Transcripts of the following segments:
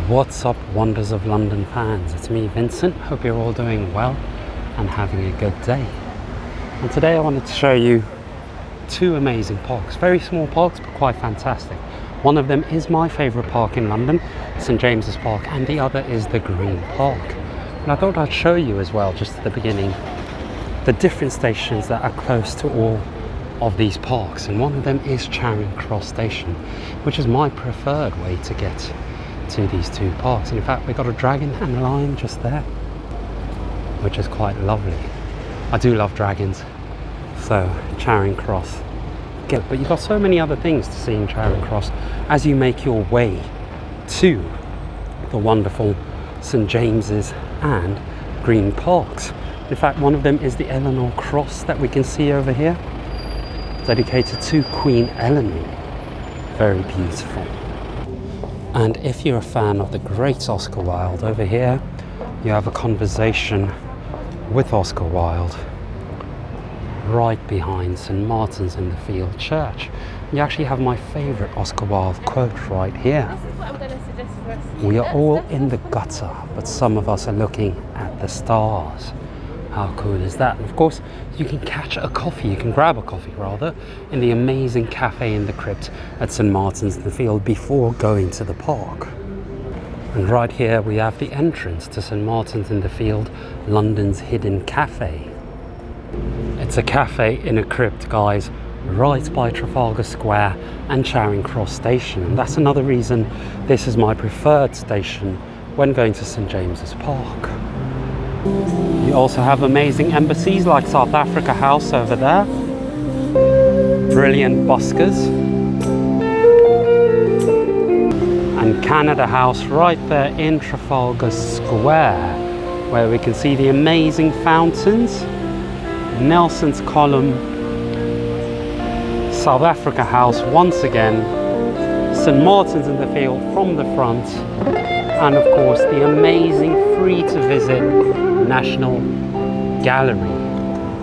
What's up, Wonders of London fans? It's me, Vincent. Hope you're all doing well and having a good day. And today I wanted to show you two amazing parks. Very small parks, but quite fantastic. One of them is my favourite park in London, St James's Park, and the other is the Green Park. And I thought I'd show you as well, just at the beginning, the different stations that are close to all of these parks. And one of them is Charing Cross Station, which is my preferred way to get to these two parks. And in fact, we've got a dragon and a lion just there, which is quite lovely. I do love dragons, so Charing Cross. But you've got so many other things to see in Charing Cross as you make your way to the wonderful St James's and Green Parks. In fact, one of them is the Eleanor Cross that we can see over here, dedicated to Queen Eleanor. Very beautiful. And if you're a fan of the great Oscar Wilde, over here you have a conversation with Oscar Wilde right behind St Martin's in the Field Church. You actually have my favourite Oscar Wilde quote right here. This is what I'm going to suggest for us. We are all in the gutter, but some of us are looking at the stars. How cool is that? And of course, you can catch a coffee, you can grab a coffee rather, in the amazing cafe in the crypt at St Martin's in the Field before going to the park. And right here we have the entrance to St Martin's in the Field, London's hidden cafe. It's a cafe in a crypt, guys, right by Trafalgar Square and Charing Cross Station. And that's another reason this is my preferred station when going to St James's Park. You also have amazing embassies like South Africa House over there. Brilliant buskers. And Canada House right there in Trafalgar Square, where we can see the amazing fountains. Nelson's Column. South Africa House once again. St Martin's in the Field from the front. And of course the amazing free to visit National Gallery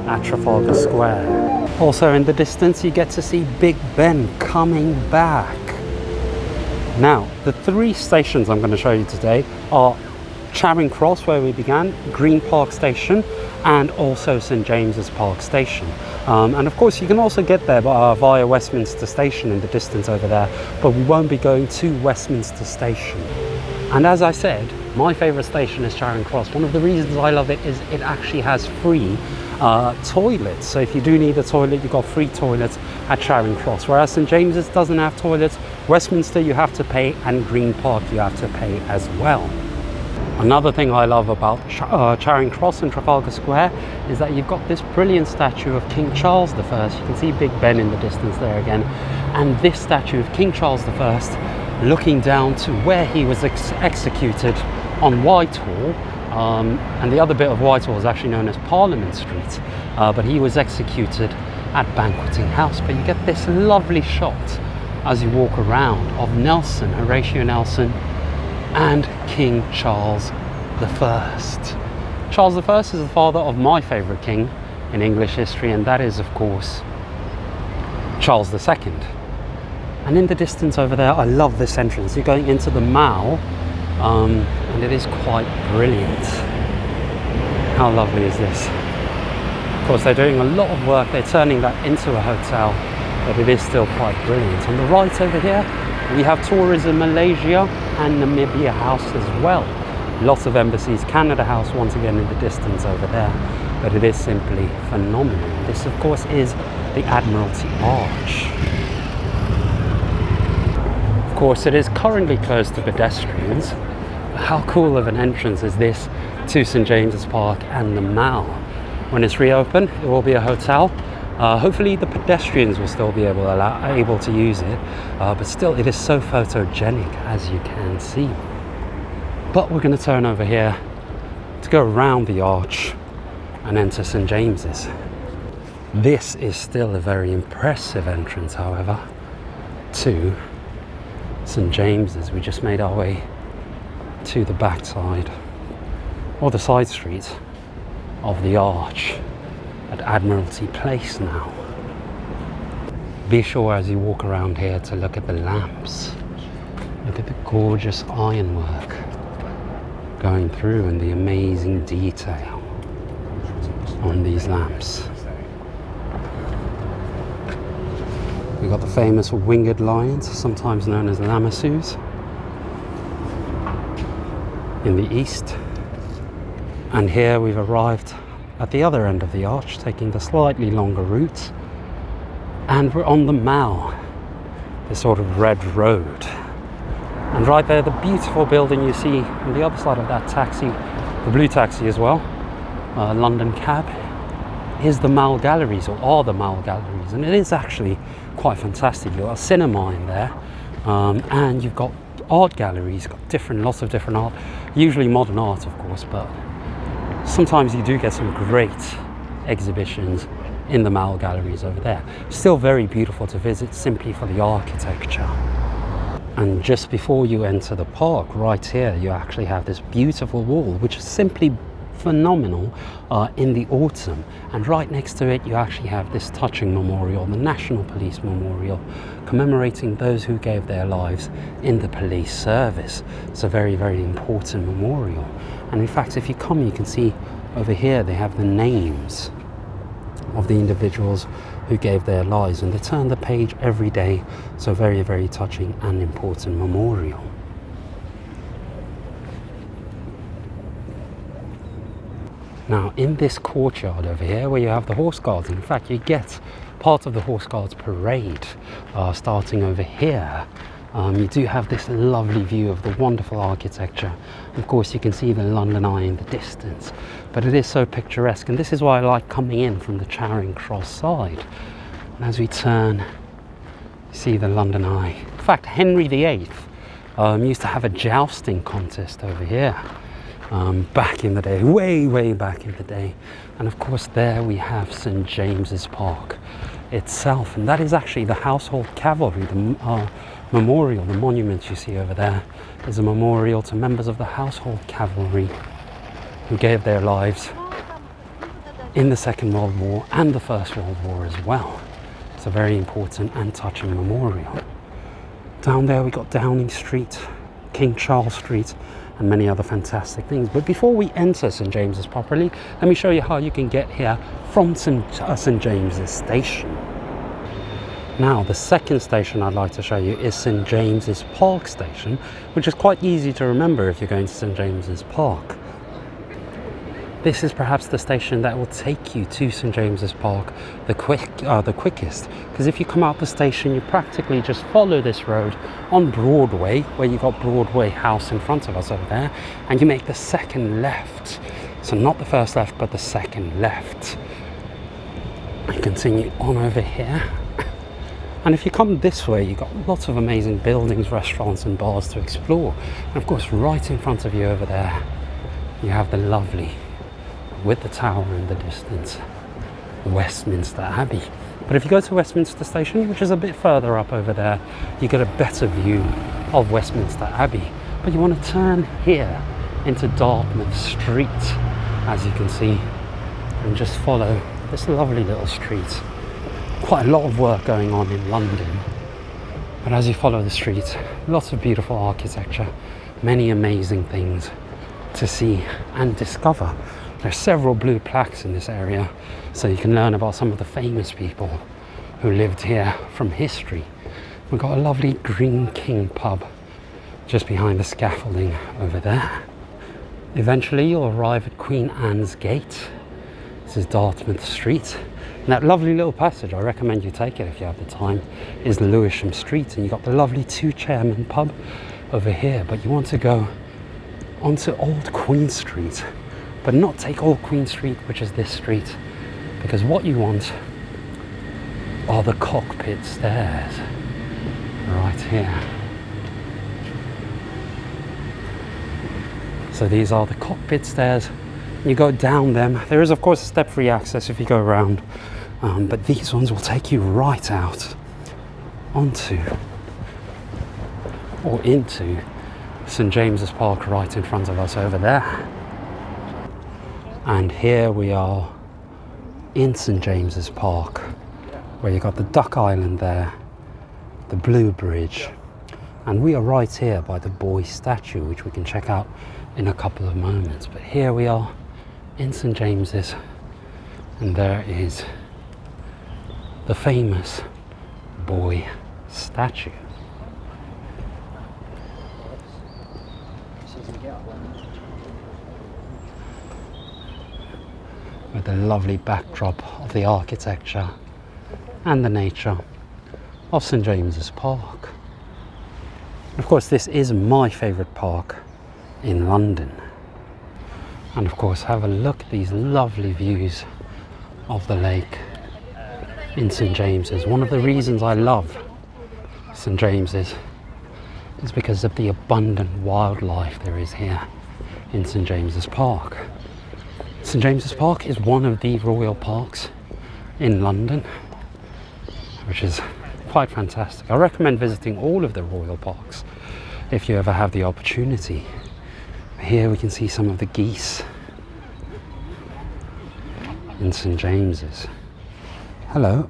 at Trafalgar Square. Also in the distance you get to see Big Ben coming back. Now the three stations I'm going to show you today are Charing Cross, where we began, Green Park Station, and also St James's Park Station. And of course you can also get there via Westminster Station in the distance over there, but we won't be going to Westminster Station. And as I said, my favourite station is Charing Cross. One of the reasons I love it is it actually has free toilets. So if you do need a toilet, you've got free toilets at Charing Cross. Whereas St James's doesn't have toilets, Westminster you have to pay, and Green Park you have to pay as well. Another thing I love about Charing Cross and Trafalgar Square is that you've got this brilliant statue of King Charles I. You can see Big Ben in the distance there again. And this statue of King Charles I looking down to where he was executed on Whitehall. And the other bit of Whitehall is actually known as Parliament Street. But he was executed at Banqueting House. But you get this lovely shot as you walk around of Nelson, Horatio Nelson, and King Charles I. Charles I is the father of my favourite king in English history, and that is of course Charles II. And in the distance over there, I love this entrance. You're going into the Mall, and it is quite brilliant. How lovely is this? Of course, they're doing a lot of work. They're turning that into a hotel, but it is still quite brilliant. On the right over here, we have Tourism Malaysia and Namibia House as well. Lots of embassies. Canada House once again in the distance over there, but it is simply phenomenal. This of course is the Admiralty Arch. Of course, it is currently closed to pedestrians. How cool of an entrance is this to St James's Park and the Mall? When it's reopened, it will be a hotel. Hopefully the pedestrians will still be able to use it, but still it is so photogenic, as you can see. But we're going to turn over here to go around the arch and enter St James's. This is still a very impressive entrance, however, to St James's. We just made our way to the backside, or the side street of the arch at Admiralty Place now. Be sure as you walk around here to look at the lamps Look at the gorgeous ironwork going through and the amazing detail on these lamps. We've got the famous winged lions, sometimes known as lamasues, in the east. And here we've arrived at the other end of the arch, taking the slightly longer route. And we're on the Mall, this sort of red road. And right there, the beautiful building you see on the other side of that taxi, the blue taxi as well, London cab, is the Mall Galleries, or are the Mall Galleries. And it is actually quite fantastic. You've got a cinema in there, and you've got art galleries, got lots of different art, usually modern art of course, but sometimes you do get some great exhibitions in the Mall Galleries over there. Still very beautiful to visit simply for the architecture. And just before you enter the park, right here, you actually have this beautiful wall, which is simply phenomenal in the autumn. And right next to it, you actually have this touching memorial, the National Police Memorial, commemorating those who gave their lives in the police service. It's a very, very important memorial. And in fact, if you come, you can see over here, they have the names of the individuals who gave their lives, and they turn the page every day. So very, very touching and important memorial. Now in this courtyard over here where you have the Horse Guards, in fact you get part of the Horse Guards parade starting over here. You do have this lovely view of the wonderful architecture. Of course you can see the London Eye in the distance, but it is so picturesque, and this is why I like coming in from the Charing Cross side. And as we turn, you see the London Eye. In fact, Henry VIII used to have a jousting contest over here back in the day, way back in the day. And of course there we have St James's Park itself, and that is actually the Household Cavalry. The memorial, the monument you see over there, is a memorial to members of the Household Cavalry who gave their lives in the Second World War and the First World War as well. It's a very important and touching memorial. Down there we got Downing Street, King Charles Street, and many other fantastic things. But before we enter St James's properly, let me show you how you can get here from St James's Station. Now, the second station I'd like to show you is St James's Park Station, which is quite easy to remember if you're going to St James's Park. This is perhaps the station that will take you to St James's Park the quickest, because if you come out the station, you practically just follow this road on Broadway, where you've got Broadway House in front of us over there, and you make the second left. So not the first left, but the second left. You continue on over here. And if you come this way, you've got lots of amazing buildings, restaurants and bars to explore. And of course, right in front of you over there, you have the lovely, with the tower in the distance, Westminster Abbey. But if you go to Westminster Station, which is a bit further up over there, you get a better view of Westminster Abbey. But you want to turn here into Dartmouth Street, as you can see, and just follow this lovely little street. Quite a lot of work going on in London, but as you follow the street, lots of beautiful architecture, many amazing things to see and discover. There's several blue plaques in this area, so you can learn about some of the famous people who lived here from history. We've got a lovely Green King pub just behind the scaffolding over there. Eventually you'll arrive at Queen Anne's Gate. This is Dartmouth Street. And that lovely little passage, I recommend you take it if you have the time, is Lewisham Street. And you've got the lovely Two Chairmen pub over here, but you want to go onto Old Queen Street, but not take Old Queen Street, which is this street, because what you want are the Cockpit Stairs right here. So these are the Cockpit Stairs. You go down them. There is of course a step-free access if you go around, but these ones will take you right out onto or into St James's Park right in front of us over there. And here we are in St James's Park, where you've got the Duck Island there, the Blue Bridge, And we are right here by the boy statue, which we can check out in a couple of moments. But here we are in St James's, and there is the famous boy statue. With the lovely backdrop of the architecture and the nature of St James's Park. Of course, this is my favourite park in London. And of course, have a look at these lovely views of the lake in St James's. One of the reasons I love St James's is because of the abundant wildlife there is here in St James's Park. St James's Park is one of the royal parks in London, which is quite fantastic. I recommend visiting all of the royal parks if you ever have the opportunity. Here we can see some of the geese in St James's. Hello.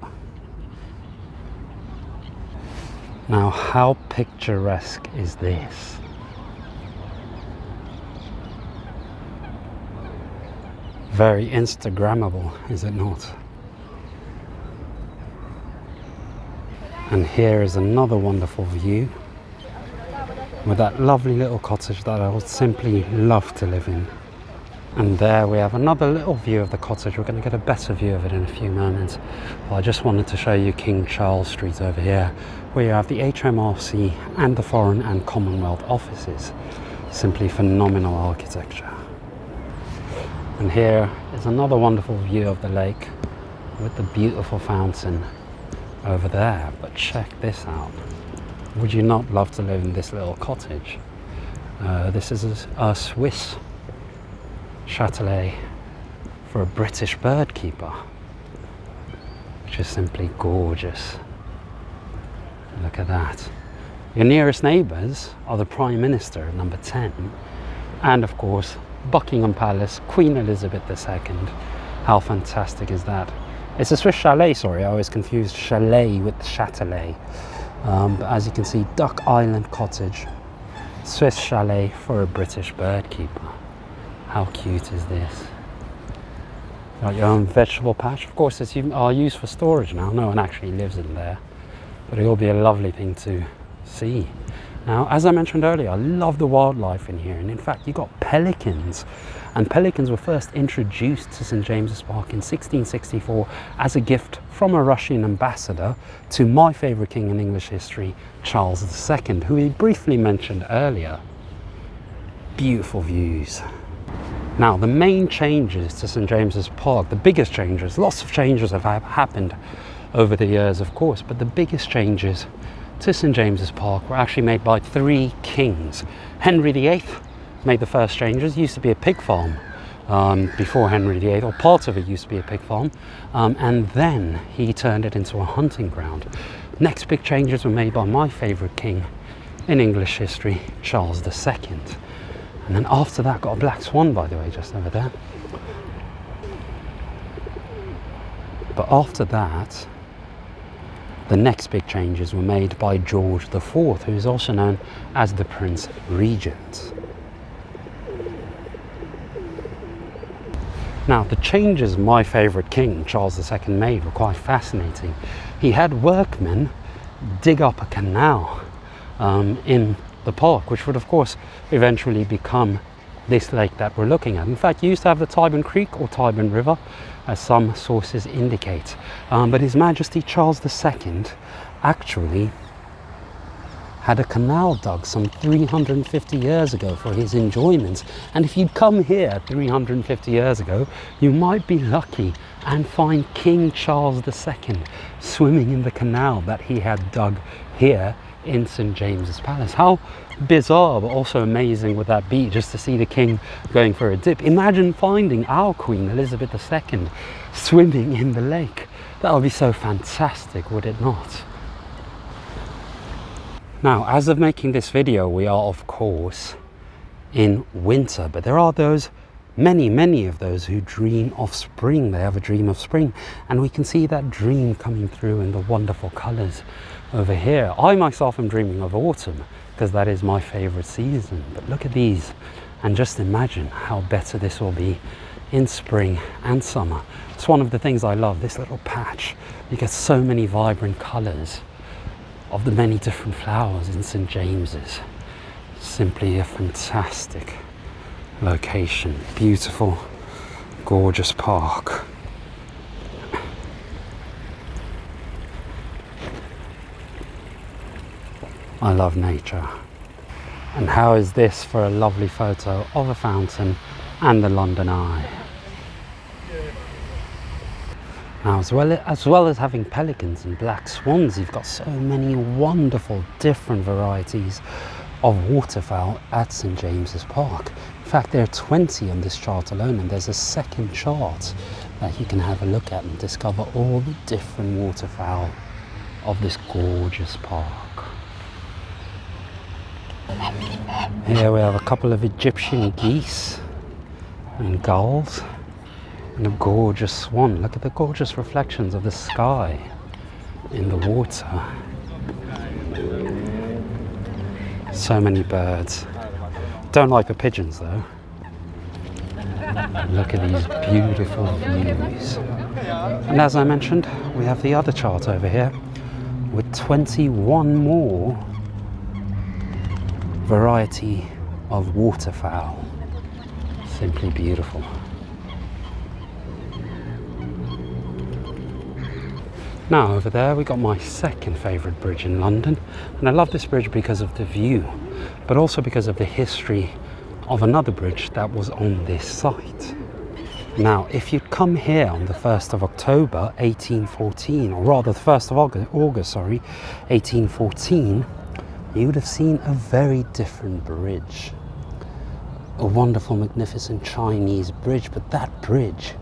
Now, how picturesque is this? Very Instagrammable, is it not? And here is another wonderful view with that lovely little cottage that I would simply love to live in. And there we have another little view of the cottage. We're going to get a better view of it in a few moments. But I just wanted to show you King Charles Street over here, where you have the HMRC and the Foreign and Commonwealth offices. Simply phenomenal architecture. And here is another wonderful view of the lake with the beautiful fountain over there. But check this out. Would you not love to live in this little cottage? This is a Swiss chatelet for a British bird keeper, which is simply gorgeous. Look at that. Your nearest neighbours are the Prime Minister, number 10, and of course Buckingham Palace, Queen Elizabeth II. How fantastic is that? It's a Swiss chalet, sorry, I always confused chalet with châtelet. But as you can see, Duck Island Cottage, Swiss chalet for a British bird keeper. How cute is this? Got your own vegetable patch. Of course, it's used for storage now. No one actually lives in there, but it'll be a lovely thing to see. Now, as I mentioned earlier, I love the wildlife in here, and in fact, you've got pelicans. And pelicans were first introduced to St James's Park in 1664 as a gift from a Russian ambassador to my favourite king in English history, Charles II, who we briefly mentioned earlier. Beautiful views. Now, the main changes to St James's Park, the biggest changes, lots of changes have happened over the years, of course, but the biggest changes to St James's Park were actually made by 3 kings. Henry VIII made the first changes. It used to be a pig farm before Henry VIII, or part of it used to be a pig farm, and then he turned it into a hunting ground. Next big changes were made by my favourite king in English history, Charles II. And then after that, got a black swan, by the way, just over there. But after that, the next big changes were made by George IV, who is also known as the Prince Regent. Now, the changes my favourite king, Charles II, made were quite fascinating. He had workmen dig up a canal in the park, which would of course eventually become this lake that we're looking at. In fact, you used to have the Tyburn Creek or Tyburn River, as some sources indicate. But His Majesty Charles II actually had a canal dug some 350 years ago for his enjoyment. And if you'd come here 350 years ago, you might be lucky and find King Charles II swimming in the canal that he had dug here in St James's Palace. How bizarre but also amazing would that be, just to see the king going for a dip? Imagine finding our Queen Elizabeth II swimming in the lake. That would be so fantastic, would it not? Now, as of making this video, we are of course in winter, but there are those many of those who dream of spring. They have a dream of spring, and we can see that dream coming through in the wonderful colours over here. I myself am dreaming of autumn, because that is my favorite season. But look at these, and just imagine how better this will be in spring and summer. It's one of the things I love, this little patch. You get so many vibrant colors of the many different flowers in St. James's. Simply a fantastic location. Beautiful, gorgeous park. I love nature. And how is this for a lovely photo of a fountain and the London Eye? Now, as well as having pelicans and black swans, you've got so many wonderful different varieties of waterfowl at St. James's Park. In fact, there are 20 on this chart alone, and there's a second chart that you can have a look at and discover all the different waterfowl of this gorgeous park. Here we have a couple of Egyptian geese and gulls and a gorgeous swan. Look at the gorgeous reflections of the sky in the water. So many birds. Don't like the pigeons though. Look at these beautiful views. And as I mentioned, we have the other chart over here with 21 more variety of waterfowl. Simply beautiful. Now over there we got my second favourite bridge in London, and I love this bridge because of the view, but also because of the history of another bridge that was on this site. Now if you'd come here on the 1st of October 1814, or rather the 1st of August 1814, you would have seen a very different bridge. A wonderful, magnificent Chinese bridge, but that bridge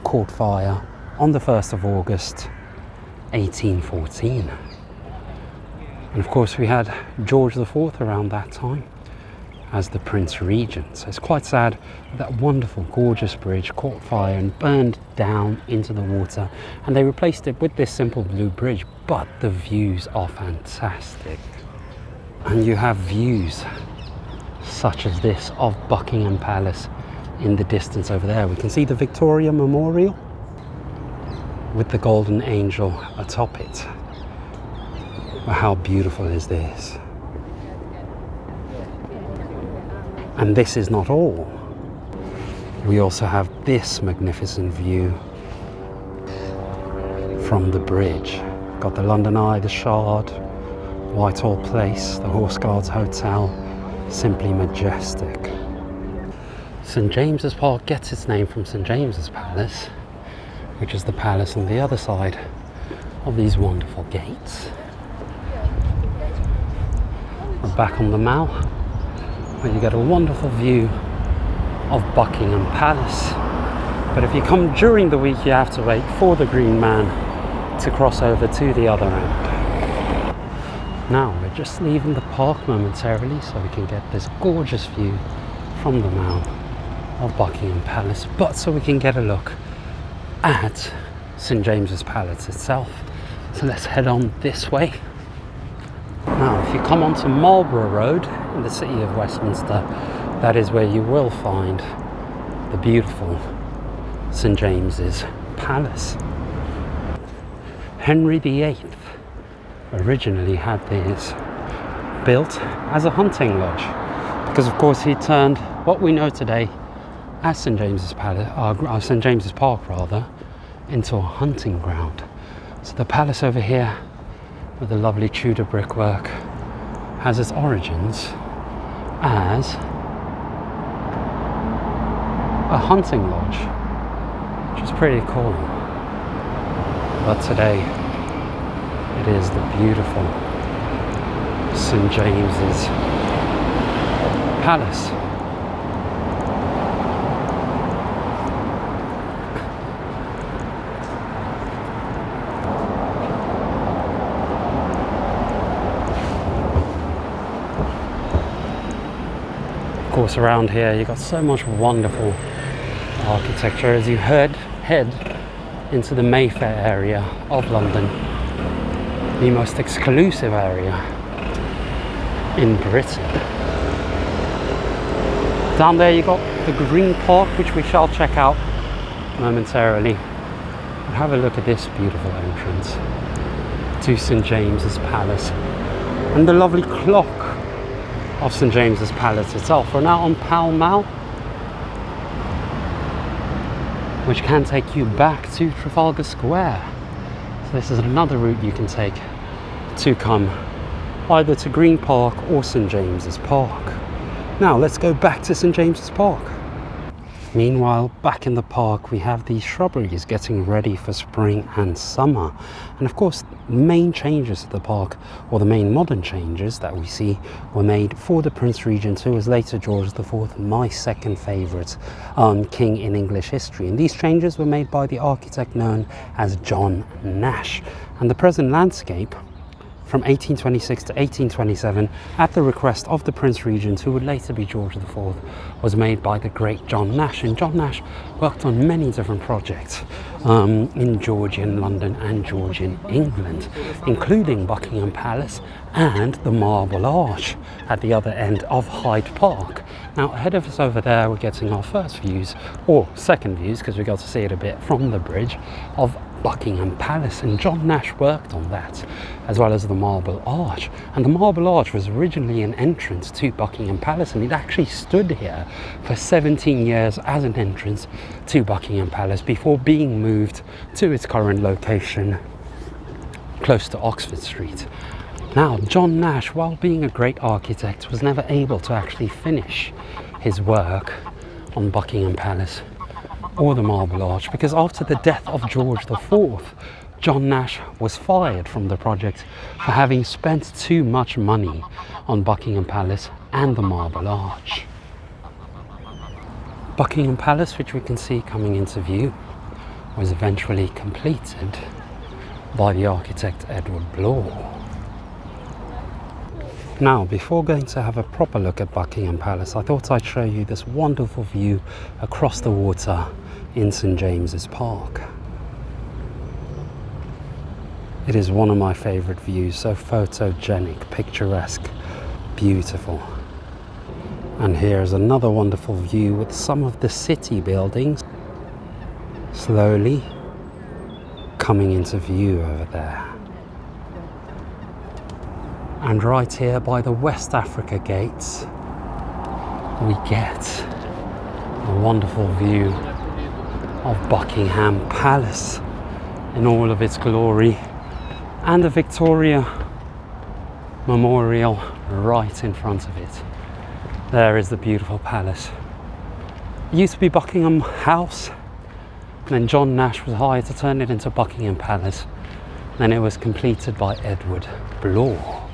caught fire on the 1st of August 1814. And of course we had George IV around that time as the Prince Regent. So it's quite sad that wonderful, gorgeous bridge caught fire and burned down into the water, and they replaced it with this simple blue bridge, but the views are fantastic. And you have views such as this of Buckingham Palace in the distance over there. We can see the Victoria Memorial with the golden angel atop it. Well, how beautiful is this? And this is not all. We also have this magnificent view from the bridge. Got the London Eye, the Shard, Whitehall Place, the Horse Guards Hotel. Simply majestic. St. James's Park gets its name from St. James's Palace, which is the palace on the other side of these wonderful gates. We're back on the Mall, where you get a wonderful view of Buckingham Palace. But if you come during the week, you have to wait for the Green Man to cross over to the other end. Now we're just leaving the park momentarily so we can get this gorgeous view from the Mall of Buckingham Palace, but so we can get a look at St. James's Palace itself. So let's head on this way. Now if you come onto Marlborough Road in the city of Westminster, that is where you will find the beautiful St. James's Palace. Henry VIII originally had this built as a hunting lodge, because of course he turned what we know today as St. James's Palace, St. James's Park rather, into a hunting ground. So the palace over here with the lovely Tudor brickwork has its origins as a hunting lodge, which is pretty cool. But today it is the beautiful St. James's Palace. Of course, around here you've got so much wonderful architecture as you head into the Mayfair area of London, the most exclusive area in Britain. Down there you got the Green Park, which we shall check out momentarily. And have a look at this beautiful entrance to St James's Palace and the lovely clock of St James's Palace itself. We're now on Pall Mall, which can take you back to Trafalgar Square. So this is another route you can take to come either to Green Park or St James's Park. Now let's go back to St James's Park. Meanwhile, back in the park we have the shrubberies getting ready for spring and summer. And of course, main changes to the park, or the main modern changes that we see, were made for the Prince Regent, who was later George IV, my second favourite king in English history. And these changes were made by the architect known as John Nash. And the present landscape from 1826 to 1827, at the request of the Prince Regent, who would later be George IV, was made by the great John Nash. And John Nash worked on many different projects in Georgian London and Georgian England, including Buckingham Palace and the Marble Arch at the other end of Hyde Park. Now, ahead of us over there, we're getting our first views, or second views, because we got to see it a bit from the bridge, of Buckingham Palace, and John Nash worked on that, as well as the Marble Arch. And the Marble Arch was originally an entrance to Buckingham Palace, and it actually stood here for 17 years as an entrance to Buckingham Palace before being moved to its current location close to Oxford Street. Now, John Nash, while being a great architect, was never able to actually finish his work on Buckingham Palace or the Marble Arch, because after the death of George IV, John Nash was fired from the project for having spent too much money on Buckingham Palace and the Marble Arch. Buckingham Palace, which we can see coming into view, was eventually completed by the architect Edward Blore. Now, before going to have a proper look at Buckingham Palace, I thought I'd show you this wonderful view across the water in St James's Park. It is one of my favourite views, so photogenic, picturesque, beautiful. And here's another wonderful view with some of the city buildings slowly coming into view over there. And right here by the West Africa gates, we get a wonderful view of Buckingham Palace in all of its glory, and the Victoria Memorial right in front of it. There is the beautiful palace. It used to be Buckingham House, and then John Nash was hired to turn it into Buckingham Palace. Then it was completed by Edward Blore.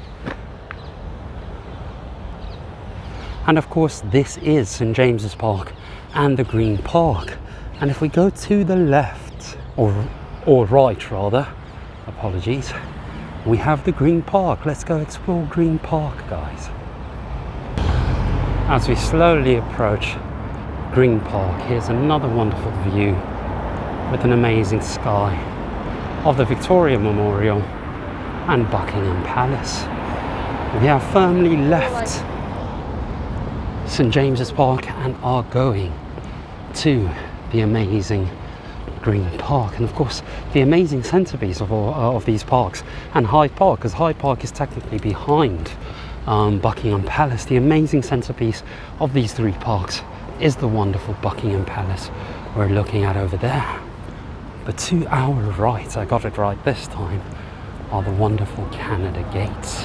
And of course, this is St James's Park and the Green Park. And if we go to the left, or right rather, apologies, we have the Green Park. Let's go explore Green Park, guys. As we slowly approach Green Park, here's another wonderful view with an amazing sky of the Victoria Memorial and Buckingham Palace. We have firmly left St James's Park and are going to the amazing Green Park, and of course the amazing centerpiece of these parks, and Hyde Park, because Hyde Park is technically behind Buckingham Palace. The amazing centerpiece of these three parks is the wonderful Buckingham Palace we're looking at over there. But to our right, I got it right this time, are the wonderful Canada gates.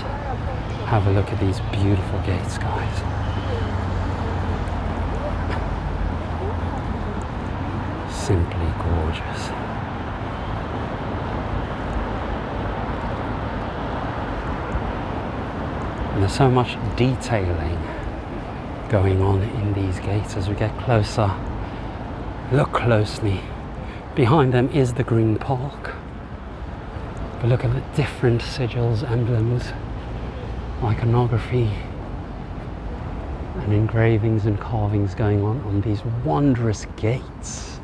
Have a look at these beautiful gates, guys. Simply gorgeous. And there's so much detailing going on in these gates. As we get closer, look closely. Behind them is the Green Park. But look at the different sigils, emblems, iconography, and engravings and carvings going on these wondrous gates.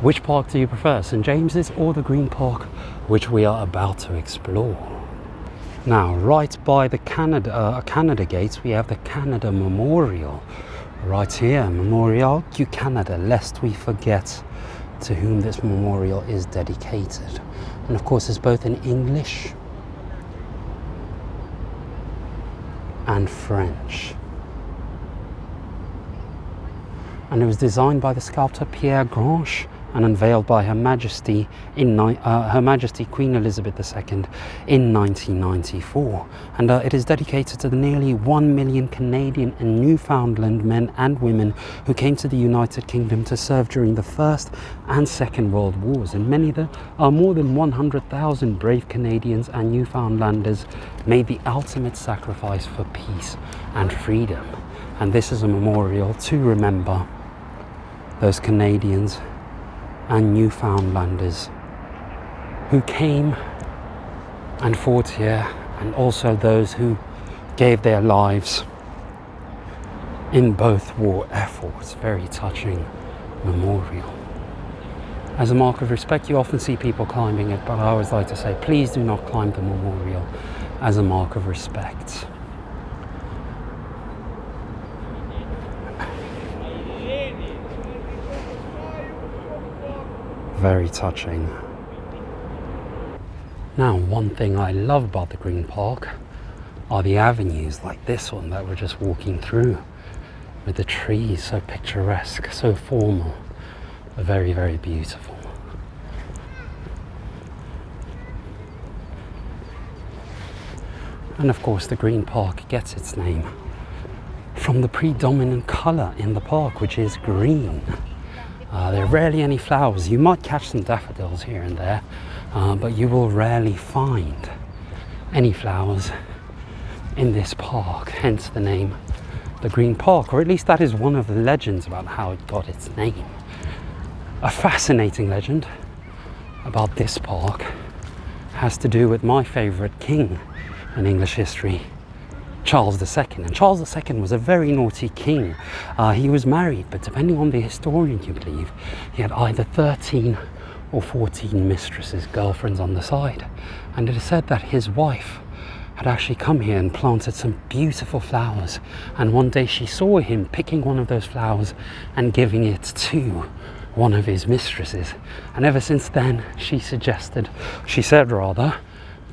Which park do you prefer, St James's or the Green Park, which we are about to explore? Now, right by the Canada gates, we have the Canada Memorial. Right here, Memorial du Canada, lest we forget to whom this memorial is dedicated. And of course, it's both in English and French. And it was designed by the sculptor Pierre Grange and unveiled by Her Majesty Queen Elizabeth II in 1994. And it is dedicated to the nearly 1 million Canadian and Newfoundland men and women who came to the United Kingdom to serve during the First and Second World Wars. And many there are more than 100,000 brave Canadians and Newfoundlanders made the ultimate sacrifice for peace and freedom. And this is a memorial to remember those Canadians and Newfoundlanders who came and fought here, and also those who gave their lives in both war efforts. Very touching memorial. As a mark of respect, you often see people climbing it, but I always like to say, please do not climb the memorial as a mark of respect. Very touching. Now, one thing I love about the Green Park are the avenues like this one that we're just walking through, with the trees so picturesque, so formal, very, very beautiful. And of course, the Green Park gets its name from the predominant colour in the park, which is green. There are rarely any flowers. You might catch some daffodils here and there, but you will rarely find any flowers in this park, hence the name the Green Park, or at least that is one of the legends about how it got its name. A fascinating legend about this park has to do with my favourite king in English history, Charles II. And Charles II was a very naughty king. He was married, but depending on the historian you believe, he had either 13 or 14 mistresses, girlfriends on the side. And it is said that his wife had actually come here and planted some beautiful flowers. And one day she saw him picking one of those flowers and giving it to one of his mistresses. And ever since then, she said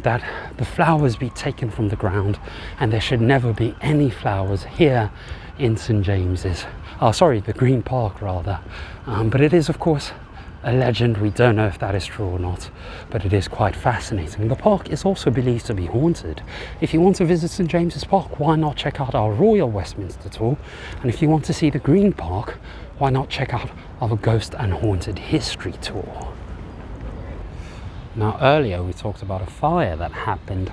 that the flowers be taken from the ground and there should never be any flowers here in St. James's. The Green Park rather. But it is of course a legend. We don't know if that is true or not, but it is quite fascinating. The park is also believed to be haunted. If you want to visit St. James's Park, why not check out our Royal Westminster tour? And if you want to see the Green Park, why not check out our Ghost and Haunted History tour? Now, earlier we talked about a fire that happened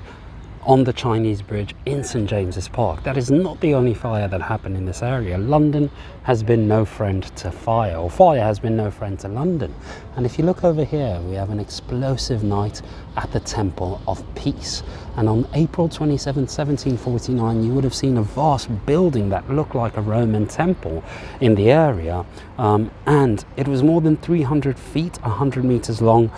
on the Chinese Bridge in St. James's Park. That is not the only fire that happened in this area. London has been no friend to fire, or fire has been no friend to London. And if you look over here, we have an explosive night at the Temple of Peace. And on April 27, 1749, you would have seen a vast building that looked like a Roman temple in the area. And it was more than 300 feet, 100 meters long,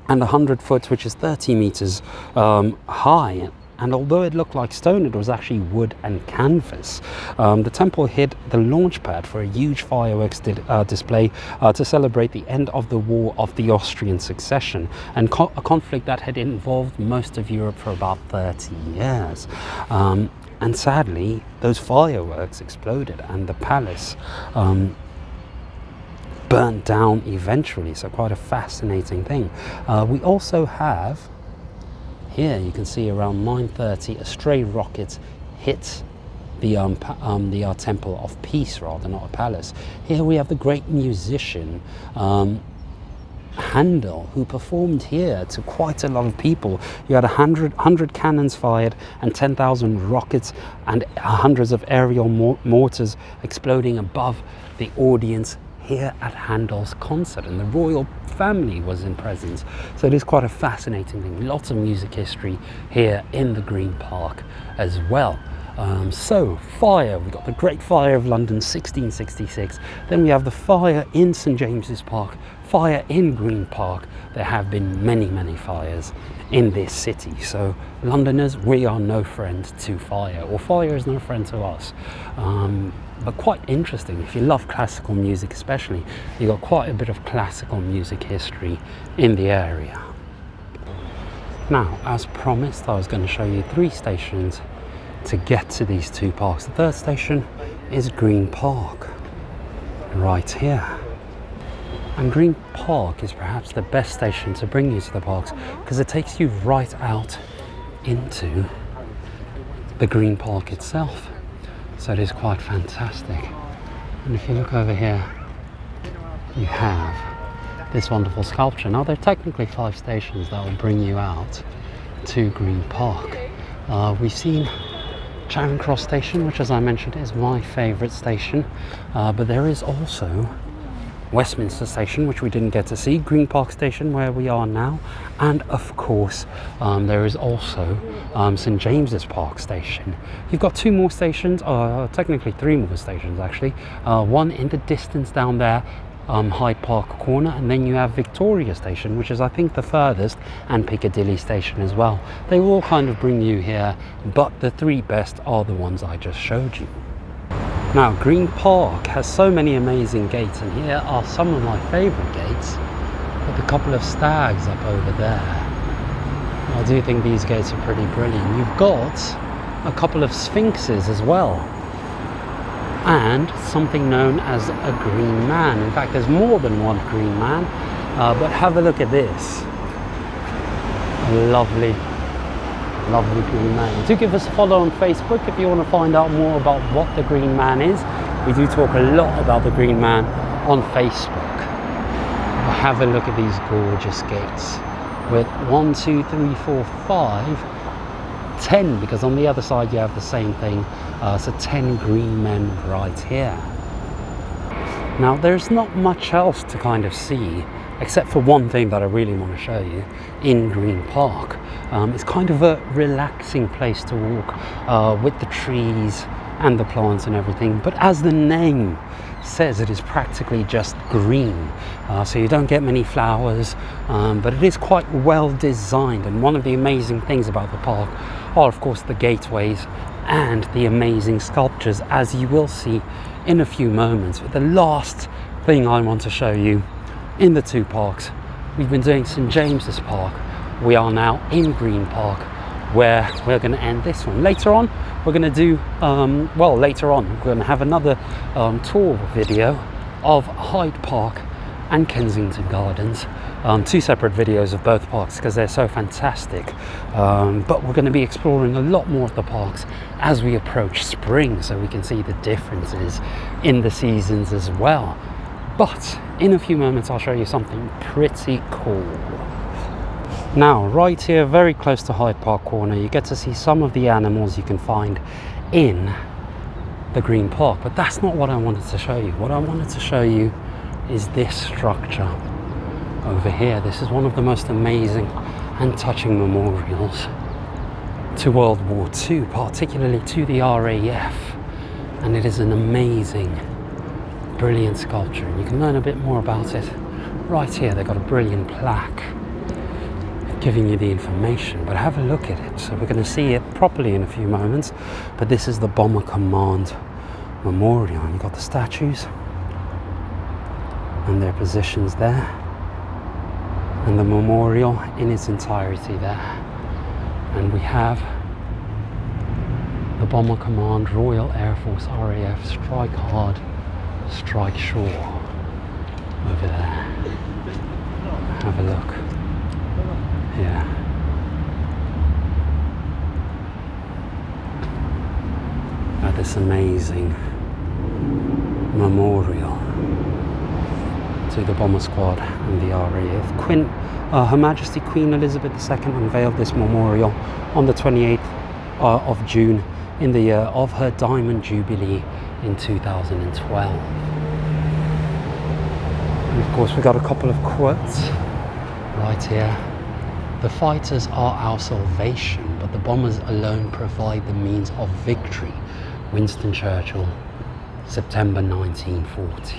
and 100 foot, which is 30 meters high. And although it looked like stone, it was actually wood and canvas. The temple hid the launch pad for a huge fireworks display to celebrate the end of the War of the Austrian Succession, and a conflict that had involved most of Europe for about 30 years. And sadly, those fireworks exploded and the palace burnt down eventually, so quite a fascinating thing. We also have here, you can see around 9:30, a stray rocket hit the Temple of Peace, rather, not a palace. Here we have the great musician Handel, who performed here to quite a lot of people. You had 100 cannons fired and 10,000 rockets and hundreds of aerial mortars exploding above the audience here at Handel's concert, and the royal family was in presence. So it is quite a fascinating thing. Lots of music history here in the Green Park as well. So fire, we've got the Great Fire of London 1666, then we have the fire in St James's Park, fire in Green Park. There have been many fires in this city, so Londoners, we are no friend to fire, or fire is no friend to us. But quite interesting, if you love classical music especially, you've got quite a bit of classical music history in the area. Now, as promised, I was going to show you 3 stations to get to these 2 parks. The 3rd station is Green Park, right here. And Green Park is perhaps the best station to bring you to the parks because it takes you right out into the Green Park itself. So it is quite fantastic. And if you look over here, you have this wonderful sculpture. Now, there are technically 5 stations that will bring you out to Green Park. We've seen Charing Cross Station, which, as I mentioned, is my favourite station, but there is also Westminster Station, which we didn't get to see, Green Park Station, where we are now, and of course there is also St James's Park Station. You've got 2 more stations, technically 3 more stations actually, one in the distance down there, Hyde Park Corner, and then you have Victoria Station, which is I think the furthest, and Piccadilly Station as well. They all kind of bring you here, but the 3 best are the ones I just showed you. Now, Green Park has so many amazing gates, and here are some of my favourite gates, with a couple of stags up over there. I do think these gates are pretty brilliant. You've got a couple of sphinxes as well, and something known as a green man. In fact, there's more than one green man, but have a look at this. A lovely green man. Do give us a follow on Facebook if you want to find out more about what the green man is. We do talk a lot about the green man on Facebook. But have a look at these gorgeous gates with 1, 2, 3, 4, 5, 10, because on the other side you have the same thing. So 10 green men right here. Now, there's not much else to kind of see except for one thing that I really want to show you in Green Park. It's kind of a relaxing place to walk with the trees and the plants and everything, but as the name says, it is practically just green, so you don't get many flowers, but it is quite well designed. And one of the amazing things about the park are of course the gateways and the amazing sculptures, as you will see in a few moments. But the last thing I want to show you in the 2 parks, we've been doing St James's Park, we are now in Green Park, where we're going to end this one. Later on we're going to do later on we're going to have another tour video of Hyde Park and Kensington Gardens, 2 separate videos of both parks because they're so fantastic, but we're going to be exploring a lot more of the parks as we approach spring, so we can see the differences in the seasons as well. But in a few moments I'll show you something pretty cool. Now, right here, very close to Hyde Park Corner, you get to see some of the animals you can find in the Green Park, but that's not what I wanted to show you. What I wanted to show you is this structure over here. This is one of the most amazing and touching memorials to World War II, particularly to the RAF, and it is an amazing, brilliant sculpture, and you can learn a bit more about it right here. They've got a brilliant plaque giving you the information, but have a look at it. So we're going to see it properly in a few moments, but this is the Bomber Command Memorial, and you've got the statues and their positions there, and the memorial in its entirety there. And we have the Bomber Command, Royal Air Force, RAF, Strike Hard, Strike Sure over there. Have a look. Yeah. At this amazing memorial to the bomber squad and the RAF. Her Majesty Queen Elizabeth II unveiled this memorial on the 28th of June in the year of her Diamond Jubilee in 2012. And of course we've got a couple of quotes right here. The fighters are our salvation, but The bombers alone provide the means of victory. Winston Churchill, September 1940.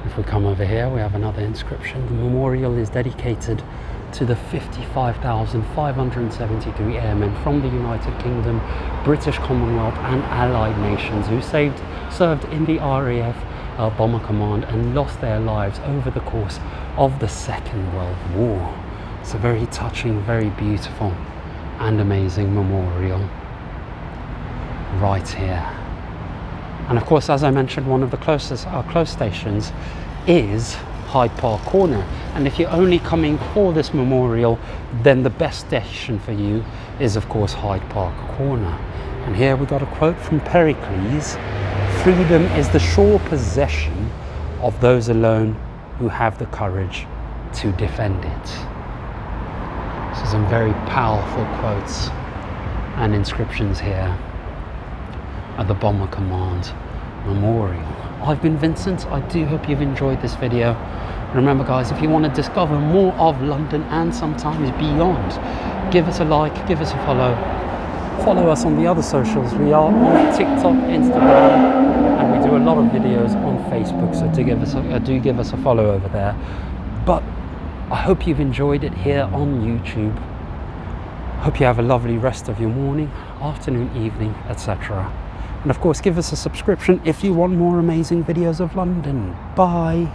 If we come over here, we have another inscription. The memorial is dedicated to the 55,573 airmen from the United Kingdom, British Commonwealth and Allied nations who served in the RAF Bomber Command and lost their lives over the course of the Second World War. It's a very touching, very beautiful and amazing memorial right here. And of course, as I mentioned, one of the close stations is Hyde Park Corner. And if you're only coming for this memorial, then the best station for you is of course Hyde Park Corner. And here we got a quote from Pericles: "Freedom is the sure possession of those alone who have the courage to defend it." So some very powerful quotes and inscriptions here at the Bomber Command Memorial. I've been Vincent. I do hope you've enjoyed this video. Remember guys, if you want to discover more of London and sometimes beyond, give us a like, give us a follow. Follow us on the other socials. We are on TikTok, Instagram, and we do a lot of videos on Facebook, so do give us a follow over there. But I hope you've enjoyed it here on YouTube. Hope you have a lovely rest of your morning, afternoon, evening, etc. And of course, give us a subscription if you want more amazing videos of London. Bye.